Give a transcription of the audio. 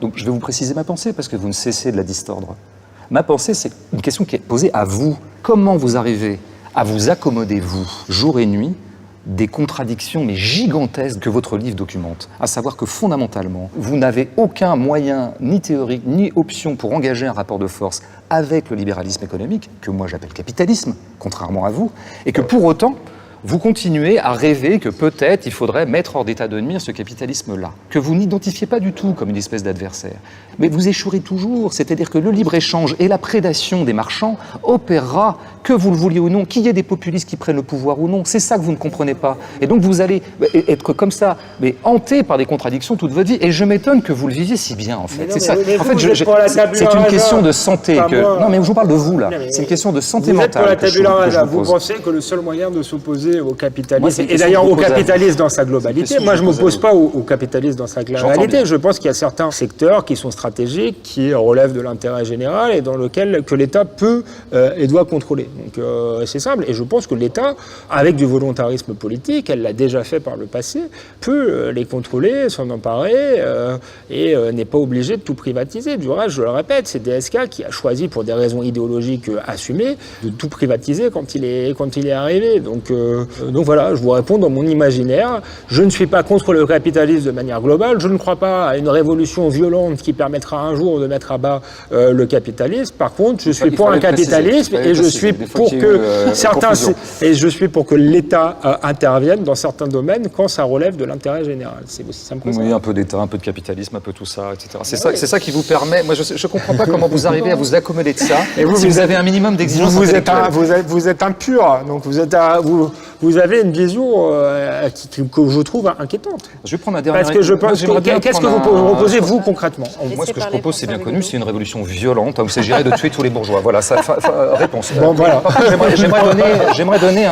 Donc je vais vous préciser ma pensée parce que vous ne cessez de la distordre. Ma pensée, c'est une question qui est posée à vous. Comment vous arrivez à vous accommoder, vous, jour et nuit, des contradictions mais gigantesques que votre livre documente, à savoir que fondamentalement, vous n'avez aucun moyen, ni théorique, ni option pour engager un rapport de force avec le libéralisme économique, que moi j'appelle capitalisme, contrairement à vous, et que pour autant, vous continuez à rêver que peut-être il faudrait mettre hors d'état de nuire ce capitalisme-là, que vous n'identifiez pas du tout comme une espèce d'adversaire. Mais vous échouerez toujours, c'est-à-dire que le libre-échange et la prédation des marchands opérera, que vous le vouliez ou non, qu'il y ait des populistes qui prennent le pouvoir ou non. C'est ça que vous ne comprenez pas. Et donc vous allez être comme ça, mais hanté par des contradictions toute votre vie. Et je m'étonne que vous le viviez si bien, en fait. C'est ça. En fait, c'est une question de santé. Non, mais je vous parle de vous, là. C'est une question de santé mentale. Vous êtes pour la tabula rasa. Vous pensez que le seul moyen de s'opposer au capitalisme, et d'ailleurs au capitalisme dans sa globalité, moi je ne m'oppose pas au capitalisme dans sa globalité. Je pense qu'il y a certains secteurs qui sont stratégiques, qui relèvent de l'intérêt général et dans lequel que l'État peut et doit contrôler. Donc c'est simple. Et je pense que l'État, avec du volontarisme politique, elle l'a déjà fait par le passé, peut les contrôler, s'en emparer et n'est pas obligé de tout privatiser. Du reste, je le répète, c'est DSK qui a choisi, pour des raisons idéologiques assumées, de tout privatiser quand il est arrivé. Donc voilà, je vous réponds dans mon imaginaire. Je ne suis pas contre le capitalisme de manière globale. Je ne crois pas à une révolution violente qui permettra un jour de mettre à bas le capitalisme. Par contre, je suis pour un capitalisme et je suis pour que l'État intervienne dans certains domaines quand ça relève de l'intérêt général. C'est aussi simple que ça. Oui, un peu d'État, un peu de capitalisme, un peu tout ça, etc. C'est ça qui vous permet. Moi, je ne comprends pas comment vous arrivez à vous accommoder de ça. Et vous avez un minimum d'exigence intellectuelle. Vous êtes un pur, donc vous avez une vision que je trouve inquiétante. Je vais prendre un dernier. Parce que je pense qu'est-ce que vous proposez, vous, concrètement? Moi, ce que je propose, c'est bien connu, c'est une révolution violente où il s'agirait de tuer tous les bourgeois. Voilà, ça, réponse. Bon, voilà. J'aimerais donner